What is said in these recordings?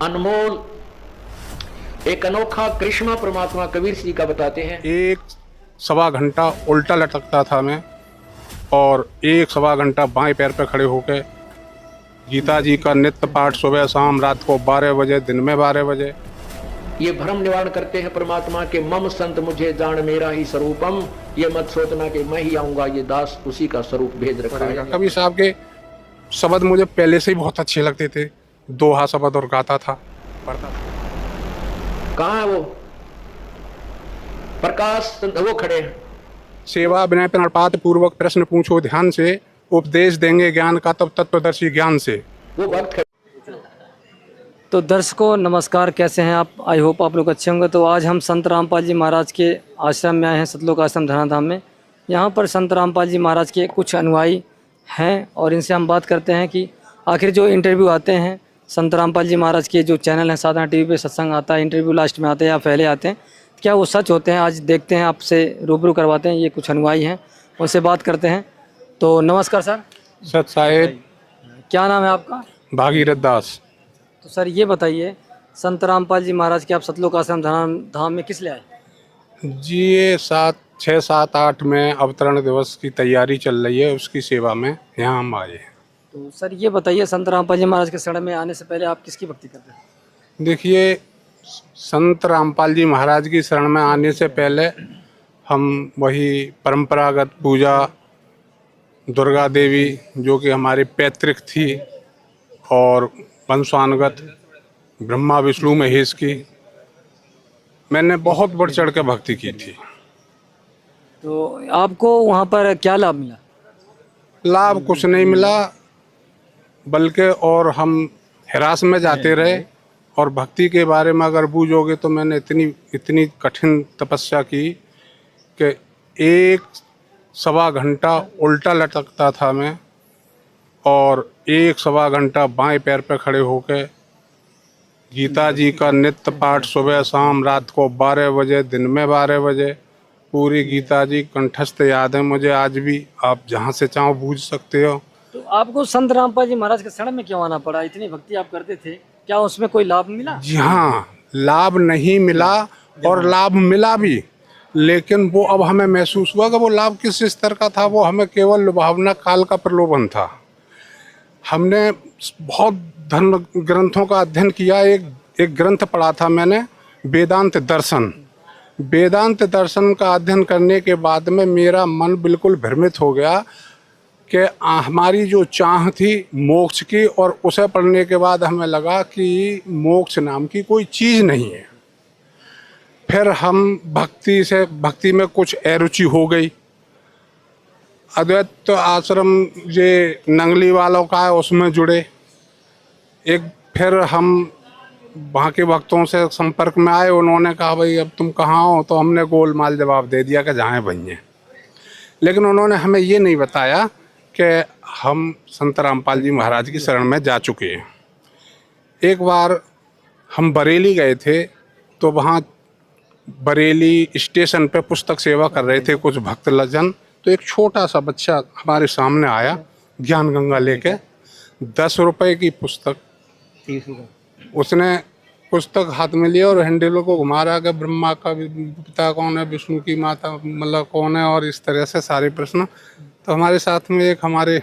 अनमोल एक अनोखा करिश्मा परमात्मा कबीर जी का बताते हैं। एक सवा घंटा उल्टा लटकता था मैं, और एक सवा घंटा बाएं पैर पे खड़े होकर गीता जी का नित्य पाठ सुबह शाम, रात को 12 बजे, दिन में 12 बजे। ये भ्रम निवारण करते हैं परमात्मा के, मम संत मुझे जान मेरा ही स्वरूपम, ये मत सोचना कि मैं ही आऊंगा, ये दास उसी का स्वरूप भेज रखा है। कबीर साहब के शब्द मुझे पहले से ही बहुत अच्छे लगते थे। दोहा शब्द और गाता था, पढ़ता था। कहाँ है वो प्रकाश? वो खड़े हैं। सेवा विनय प्रणपात पूर्वक प्रश्न पूछो ध्यान से, उपदेश देंगे ज्ञान का तब तत्वदर्शी ज्ञान से। वो भक्त खड़े। तो दर्शकों नमस्कार, कैसे हैं आप? आई होप आप लोग अच्छे होंगे। तो आज हम संत रामपाल जी महाराज के आश्रम में आए हैं, सतलोक आश्रम धनाधाम में। यहाँ पर संत रामपाल जी महाराज के कुछ अनुयायी हैं और इनसे हम बात करते हैं कि आखिर जो इंटरव्यू आते हैं संत रामपाल जी महाराज के, जो चैनल है साधना टीवी पे सत्संग आता है, इंटरव्यू लास्ट में आते हैं या पहले आते हैं, क्या वो सच होते हैं? आज देखते हैं, आपसे रूबरू करवाते हैं। ये कुछ अनुयायी हैं, उनसे बात करते हैं। तो नमस्कार सर। सत साहेब। क्या नाम है आपका? भागीरथ दास। तो सर ये बताइए, संत रामपाल जी महाराज के आप सतलोक आश्रम धनाधाम में किस लिए आए? जी ये 6, 7, 8 में अवतरण दिवस की तैयारी चल रही है, उसकी सेवा में यहाँ हम आए हैं। तो सर ये बताइए, संत रामपाल जी महाराज के शरण में आने से पहले आप किसकी भक्ति करते हैं? देखिए, संत रामपाल जी महाराज की शरण में आने से पहले हम वही परंपरागत पूजा दुर्गा देवी, जो कि हमारी पैतृक थी, और वंशानुगत ब्रह्मा विष्णु महेश की मैंने बहुत बढ़ चढ़ के भक्ति की थी। तो आपको वहाँ पर क्या लाभ मिला? लाभ कुछ नहीं मिला, बल्कि और हम हिरास में जाते रहे। और भक्ति के बारे में अगर बूझोगे तो मैंने इतनी कठिन तपस्या की कि एक सवा घंटा उल्टा लटकता था मैं, और एक सवा घंटा बाएं पैर पे खड़े होकर गीता जी का नित्य पाठ सुबह शाम, रात को 12 बजे, दिन में 12 बजे, पूरी गीता जी कंठस्थ याद है मुझे आज भी। आप जहाँ से चाहो बूझ सकते हो। तो आपको संत रामपाल जी महाराज के शरण में क्यों आना पड़ा? इतनी भक्ति आप करते थे, क्या उसमें कोई लाभ मिला? जी हाँ, लाभ नहीं मिला और लाभ मिला भी, लेकिन वो अब हमें महसूस हुआ कि वो लाभ किस स्तर का था। वो हमें केवल लुभावना काल का प्रलोभन था। हमने बहुत धर्म ग्रंथों का अध्ययन किया। एक ग्रंथ पढ़ा था मैंने, वेदांत दर्शन। वेदांत दर्शन का अध्ययन करने के बाद में मेरा मन बिल्कुल भ्रमित हो गया कि हमारी जो चाह थी मोक्ष की, और उसे पढ़ने के बाद हमें लगा कि मोक्ष नाम की कोई चीज़ नहीं है। फिर हम भक्ति में कुछ अरुचि हो गई। अद्वैत आश्रम ये नंगली वालों का है, उसमें जुड़े। फिर हम वहाँ के भक्तों से संपर्क में आए। उन्होंने कहा भाई अब तुम कहाँ हो? तो हमने गोलमाल जवाब दे दिया कि जहाँ भैया। लेकिन उन्होंने हमें ये नहीं बताया कि हम संत रामपाल जी महाराज की शरण में जा चुके हैं। एक बार हम बरेली गए थे, तो वहाँ बरेली स्टेशन पे पुस्तक सेवा कर रहे थे कुछ भक्तजन। तो एक छोटा सा बच्चा हमारे सामने आया ज्ञान गंगा लेके, 10 रुपए की पुस्तक। उसने पुस्तक हाथ में लिया और हैंडल को घुमा रहा कि ब्रह्मा का पिता कौन है, विष्णु की माता मतलब कौन है, और इस तरह से सारे प्रश्न। तो हमारे साथ में एक हमारे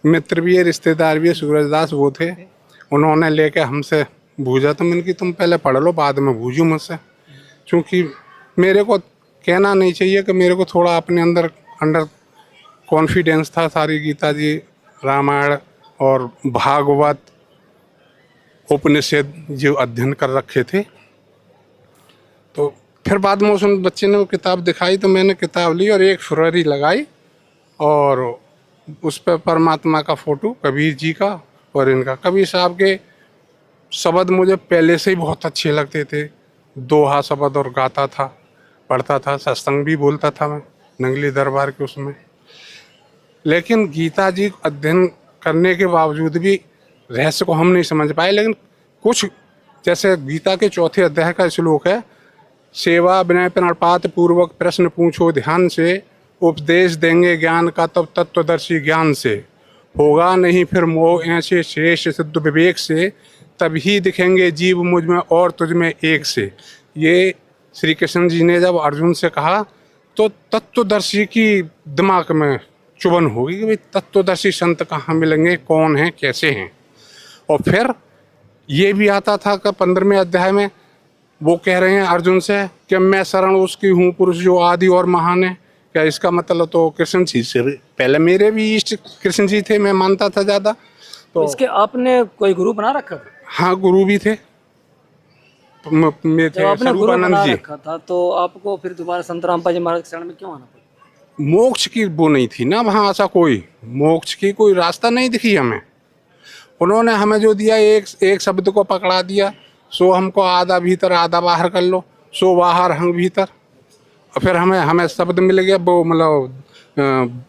मित्र भी है, रिश्तेदार भी है, सूरजदास, वो थे। उन्होंने लेके हमसे बूझा। तो मैंने कि तुम पहले पढ़ लो, बाद में बूझो मुझसे। क्योंकि मेरे को कहना नहीं चाहिए कि मेरे को थोड़ा अपने अंदर कॉन्फिडेंस था। सारी गीता जी, रामायण और भागवत, उपनिषद जो अध्ययन कर रखे थे। तो फिर बाद में उस बच्चे ने वो किताब दिखाई, तो मैंने किताब ली और एक फुररी लगाई, और उस पर परमात्मा का फोटो, कबीर जी का और इनका। कबीर साहब के शब्द मुझे पहले से ही बहुत अच्छे लगते थे। दोहा शब्द और गाता था, पढ़ता था, सत्संग भी बोलता था मैं नंगली दरबार के उसमें। लेकिन गीता जी अध्ययन करने के बावजूद भी रहस्य को हम नहीं समझ पाए। लेकिन कुछ, जैसे गीता के 4थे अध्याय का श्लोक है, सेवा विनय प्रणपात पूर्वक प्रश्न पूछो ध्यान से, उपदेश देंगे ज्ञान का तब तत्वदर्शी ज्ञान से, होगा नहीं फिर मोह ऐसे शेष सिद्ध विवेक से, तभी दिखेंगे जीव मुझ में और तुझ में एक से। ये श्री कृष्ण जी ने जब अर्जुन से कहा तो तत्वदर्शी की दिमाग में चुभन होगी कि भाई तत्वदर्शी संत कहाँ मिलेंगे, कौन हैं, कैसे हैं। और फिर ये भी आता था कि 15वें अध्याय में वो कह रहे हैं अर्जुन से कि मैं शरण उसकी हूँ पुरुष जो आदि और महान है। क्या इसका मतलब तो कृष्ण जी से पहले मेरे भी इष्ट कृष्ण जी थे, मैं मानता था ज़्यादा। तो इसके आपने कोई गुरु बना रखा था? हाँ, गुरु भी थे, जब आपने गुरु बना रखा था तो आपको फिर दोबारा संत रामपाल जी महाराज के शरण में क्यों आना पड़ा? मोक्ष की वो नहीं थी ना वहाँ, ऐसा कोई मोक्ष की कोई रास्ता नहीं दिखी हमें। उन्होंने हमें जो दिया एक शब्द को पकड़ा दिया, सो हमको आधा भीतर आधा बाहर कर लो, सो बाहर हम भीतर। और फिर हमें शब्द मिल गया, वो मतलब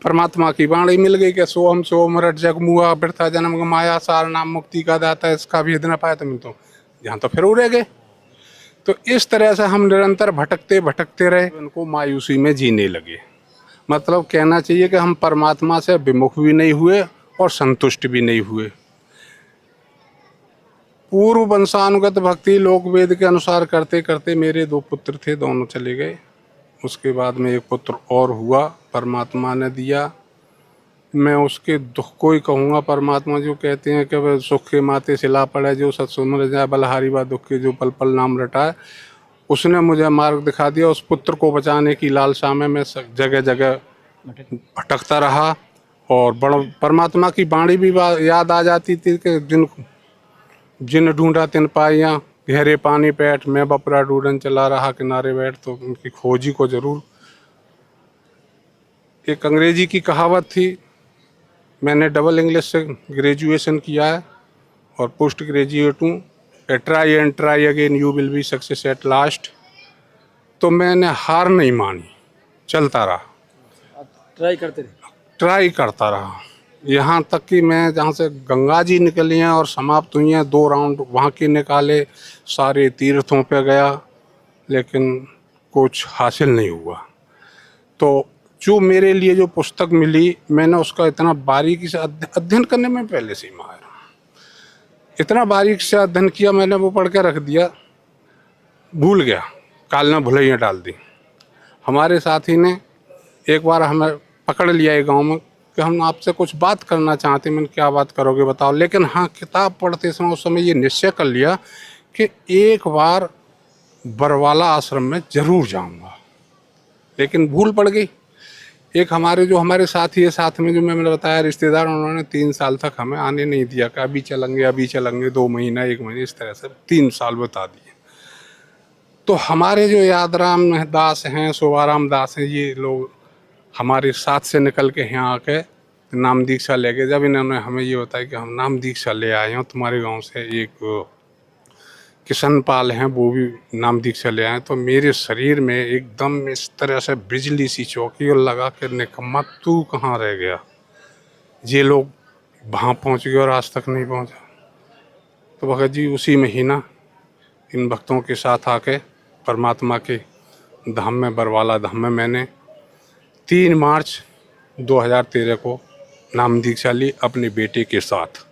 परमात्मा की वाणी मिल गई कि सो हम सो मरट जग मुआ वृथा जन्म गमाया सार नाम मुक्ति का दाता इसका भी न पाया। तुम तो यहाँ तो फिर उड़े गए। तो इस तरह से हम निरंतर भटकते भटकते रहे, उनको मायूसी में जीने लगे। मतलब कहना चाहिए कि हम परमात्मा से विमुख भी नहीं हुए और संतुष्ट भी नहीं हुए। पूर्व वंशानुगत भक्ति लोक वेद के अनुसार करते करते मेरे 2 पुत्र थे, दोनों चले गए। उसके बाद में एक पुत्र और हुआ, परमात्मा ने दिया। मैं उसके दुख को ही कहूँगा। परमात्मा जो कहते हैं कि वह सुख के माते सिला पड़े जो सत सुमर जाए बलहारी बा दुख के जो पल पल नाम रटाए। उसने मुझे मार्ग दिखा दिया। उस पुत्र को बचाने की लालसा में मैं जगह जगह भटकता रहा और बड़ा परमात्मा की वाणी भी याद आ जाती थी कि जिन ढूंढा तिन पाइयाँ गहरे पानी पैठ मैं बपरा ढूंढन चला रहा किनारे बैठ। तो उनकी खोजी को जरूर। एक अंग्रेजी की कहावत थी, मैंने डबल इंग्लिश से ग्रेजुएशन किया है और पोस्ट ग्रेजुएट हूँ। Try and try again you will be success at last. तो मैंने हार नहीं मानी, चलता रहा, ट्राई करता रहा। यहाँ तक कि मैं जहाँ से गंगा जी निकली हैं और समाप्त हुई हैं 2 राउंड वहाँ के निकाले, सारे तीर्थों पे गया, लेकिन कुछ हासिल नहीं हुआ। तो जो मेरे लिए जो पुस्तक मिली, मैंने उसका इतना बारीकी से अध्ययन करने में पहले से ही माहिर हूँ। इतना बारीक से अध्ययन किया मैंने, वो पढ़ के रख दिया, भूल गया, काल में भुलैया डाल दी। हमारे साथी ने एक बार हमें पकड़ लिया एक गांव में कि हम आपसे कुछ बात करना चाहते हैं। मैंने क्या बात करोगे बताओ। लेकिन हाँ, किताब पढ़ते समय उस समय ये निश्चय कर लिया कि एक बार बरवाला आश्रम में ज़रूर जाऊंगा, लेकिन भूल पड़ गई। एक हमारे साथी है साथ में, जो मैंने बताया रिश्तेदार, उन्होंने 3 साल तक हमें आने नहीं दिया कि अभी चलेंगे 2 महीना 1 महीने, इस तरह से 3 साल बता दिए। तो हमारे जो यादराम दास हैं, शोभाराम दास हैं, ये लोग हमारे साथ से निकल के यहाँ आके नाम दीक्षा ले गए। जब इन्होंने हमें ये बताया कि हम नाम दीक्षा ले आए हैं, तुम्हारे गांव से एक किशन पाल हैं, वो भी नाम दीक्षा ले आए, तो मेरे शरीर में एकदम इस तरह से बिजली सी चौकी और लगा के निकम्मा तू कहाँ रह गया। ये लोग वहाँ पहुँच गए और आज तक नहीं पहुँचा। तो भगत जी उसी महीना इन भक्तों के साथ आके परमात्मा के धाम में, बरवाला धाम में, मैंने 3 मार्च 2013 को नाम दीक्षा ली अपने बेटे के साथ।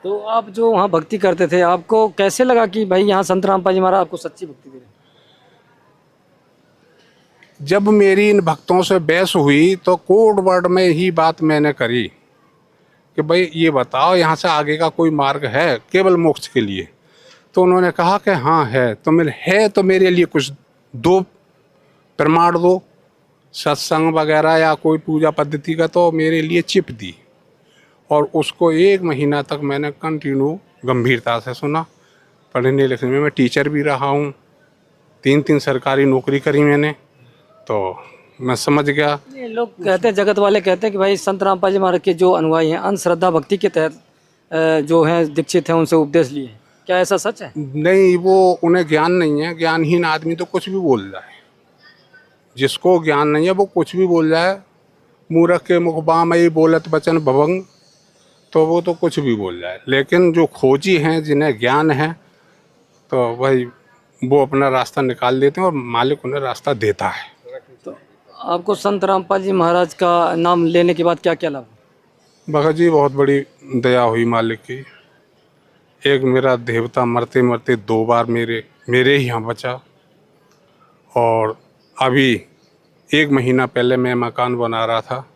तो आप जो वहाँ भक्ति करते थे, आपको कैसे लगा कि भाई यहाँ संत रामपाल जी महाराज आपको सच्ची भक्ति दे रहे हैं? जब मेरी इन भक्तों से बहस हुई तो कोड वर्ड में ही बात मैंने करी कि भाई ये बताओ यहाँ से आगे का कोई मार्ग है केवल मोक्ष के लिए। तो उन्होंने कहा कि हाँ है। तो मेरे लिए कुछ 2 प्रमाण दो, सत्संग वगैरह या कोई पूजा पद्धति का। तो मेरे लिए चिप दी और उसको 1 महीना तक मैंने कंटिन्यू गंभीरता से सुना। पढ़ने लिखने में मैं टीचर भी रहा हूँ, 3 सरकारी नौकरी करी मैंने, तो मैं समझ गया। ये लोग कहते हैं, जगत वाले कहते हैं कि भाई संत रामपाल जी महाराज के जो अनुयायी हैं अंधश्रद्धा भक्ति के तहत जो हैं दीक्षित हैं, उनसे उपदेश लिए। क्या ऐसा सच है? नहीं, वो उन्हें ज्ञान नहीं है। ज्ञानहीन आदमी तो कुछ भी बोल जाए, जिसको ज्ञान नहीं है वो कुछ भी बोल जाए। मूर्ख के मुख बामई बोलत बचन भवंग, तो वो तो कुछ भी बोल जाए। लेकिन जो खोजी हैं, जिन्हें ज्ञान है, तो भाई वो अपना रास्ता निकाल देते हैं और मालिक उन्हें रास्ता देता है। तो आपको संत रामपाल जी महाराज का नाम लेने के बाद क्या क्या लगा? भगत जी बहुत बड़ी दया हुई मालिक की। एक मेरा देवता मरते मरते 2 बार मेरे ही यहाँ बचा। और अभी 1 महीना पहले मैं मकान बना रहा था,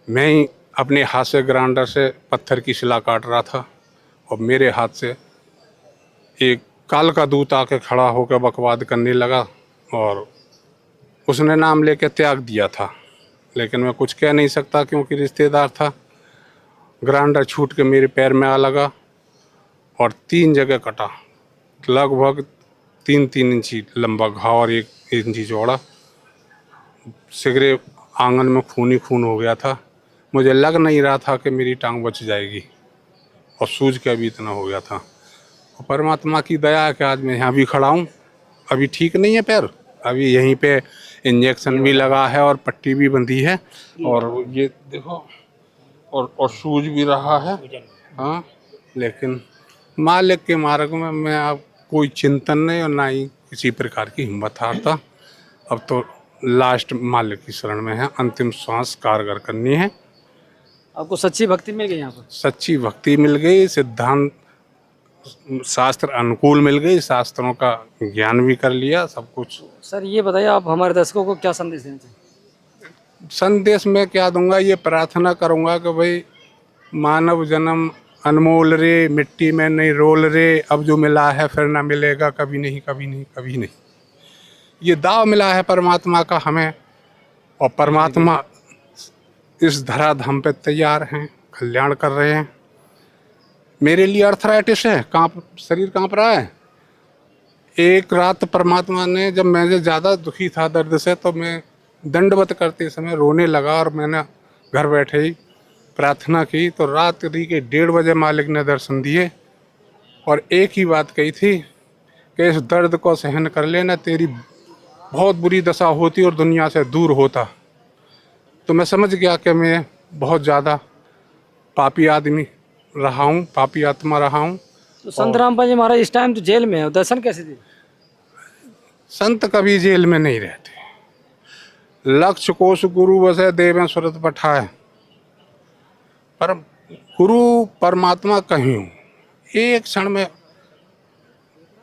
मैं ही अपने हाथ से ग्राइंडर से पत्थर की शिला काट रहा था और मेरे हाथ से एक काल का दूत आके खड़ा होकर बकवाद करने लगा और उसने नाम लेके त्याग दिया था, लेकिन मैं कुछ कह नहीं सकता क्योंकि रिश्तेदार था। ग्राइंडर छूट के मेरे पैर में आ लगा और 3 जगह कटा, लगभग 3-3 इंची लंबा घाव और 1 इंची चौड़ा। सिगरे आंगन में खून ही खून हो गया था। मुझे लग नहीं रहा था कि मेरी टांग बच जाएगी और सूझ के अभी इतना हो गया था। और परमात्मा की दया है कि आज मैं यहाँ भी खड़ा हूँ। अभी ठीक नहीं है पैर, अभी यहीं पे इंजेक्शन भी लगा है और पट्टी भी बंधी है और ये देखो और सूझ भी रहा है। हाँ, लेकिन मालिक के मार्ग में मैं अब कोई चिंतन नहीं और ना ही किसी प्रकार की हिम्मत हारता। अब तो लास्ट मालिक की शरण में है, अंतिम श्वास कारगर करनी है। आपको सच्ची भक्ति मिल गई यहाँ पर? सच्ची भक्ति मिल गई, सिद्धांत शास्त्र अनुकूल मिल गई, शास्त्रों का ज्ञान भी कर लिया, सब कुछ। सर ये बताइए, आप हमारे दर्शकों को क्या संदेश देना चाहिए? संदेश में क्या दूंगा, ये प्रार्थना करूंगा कि भाई मानव जन्म अनमोल रे, मिट्टी में नहीं रोल रे, अब जो मिला है फिर ना मिलेगा, कभी नहीं कभी नहीं कभी नहीं। ये दाव मिला है परमात्मा का हमें और परमात्मा इस धराधाम पे तैयार हैं, कल्याण कर रहे हैं। मेरे लिए अर्थराइटिस है, शरीर कांप रहा है। एक रात परमात्मा ने, जब मैं ज़्यादा दुखी था दर्द से, तो मैं दंडवत करते समय रोने लगा और मैंने घर बैठे ही प्रार्थना की तो रात्रि के 1:30 बजे मालिक ने दर्शन दिए और एक ही बात कही थी कि इस दर्द को सहन कर लेना, तेरी बहुत बुरी दशा होती और दुनिया से दूर होता। तो मैं समझ गया कि मैं बहुत ज़्यादा पापी आदमी रहा हूँ, पापी आत्मा रहा हूँ। तो संत रामपाल जी महाराज इस टाइम तो जेल में है, दर्शन कैसे दिए? संत कभी जेल में नहीं रहते। लक्ष्य कोश गुरु वसे देवें सुरत पठाए, पर गुरु परमात्मा कहीं हूँ एक क्षण में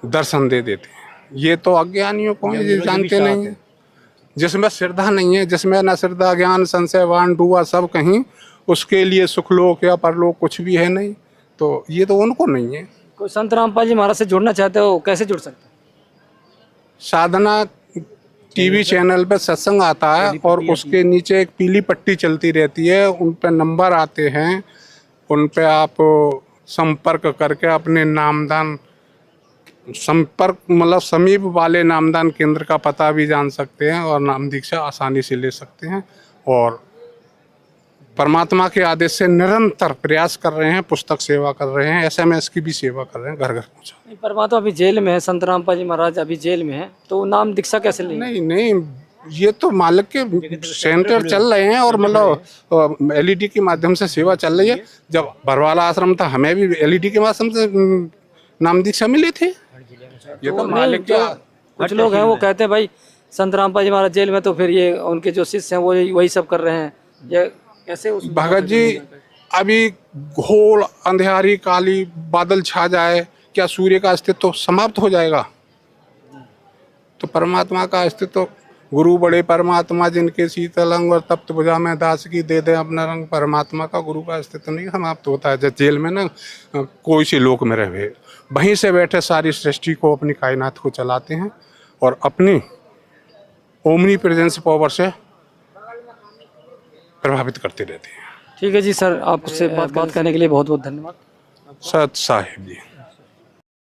दर्शन दे देते हैं। ये तो अज्ञानियों को है, जानते नहीं है। जिसमें श्रद्धा नहीं है, जिसमें न श्रद्धा ज्ञान संशय वान डूबा सब कहीं, उसके लिए सुखलोक या परलोक कुछ भी है नहीं। तो ये तो उनको नहीं है। कोई संत रामपाल जी महाराज से जुड़ना चाहते हो, कैसे जुड़ सकते हैं? साधना टीवी चैनल पे सत्संग आता है और उसके नीचे एक पीली पट्टी चलती रहती है, उन पे नंबर आते हैं, उन पे आप संपर्क करके अपने नामदान संपर्क मतलब समीप वाले नामदान केंद्र का पता भी जान सकते हैं और नाम दीक्षा आसानी से ले सकते हैं। और परमात्मा के आदेश से निरंतर प्रयास कर रहे हैं, पुस्तक सेवा कर रहे हैं, SMS की भी सेवा कर रहे हैं, घर घर पहुँचा। परमात्मा अभी जेल में है, संत रामपाल जी महाराज अभी जेल में है, तो नाम दीक्षा कैसे लेंगे? नहीं, ये तो मालिक के सेंटर चल रहे हैं और मतलब LED के माध्यम से सेवा चल रही है। जब बरवाला आश्रम था, हमें भी LED के माध्यम से नाम दीक्षा मिली थी। ये तो मालिक का। कुछ लोग हैं वो कहते हैं भाई संत रामपाल जी महाराज जेल में, तो फिर ये उनके जो शिष्य हैं वो वही सब कर रहे हैं, ये कैसे? भगत जी, अभी घोर अंधेरी काली बादल छा जाए, क्या सूर्य का अस्तित्व तो समाप्त हो जाएगा? तो परमात्मा का अस्तित्व, गुरु बड़े परमात्मा जिनके शीतल अंग और तप्त भुजा में दास की दे दे अपना रंग। परमात्मा का, गुरु का अस्तित्व नहीं समाप्त होता है। जब जेल में ना कोई सी लोक में रहे, वहीं से बैठे सारी सृष्टि को, अपनी कायनात को चलाते हैं और अपनी ओमनी प्रेजेंस पावर से प्रभावित करते रहते हैं। ठीक है जी सर, आपसे बात करने के लिए बहुत बहुत धन्यवाद। सत साहिब जी।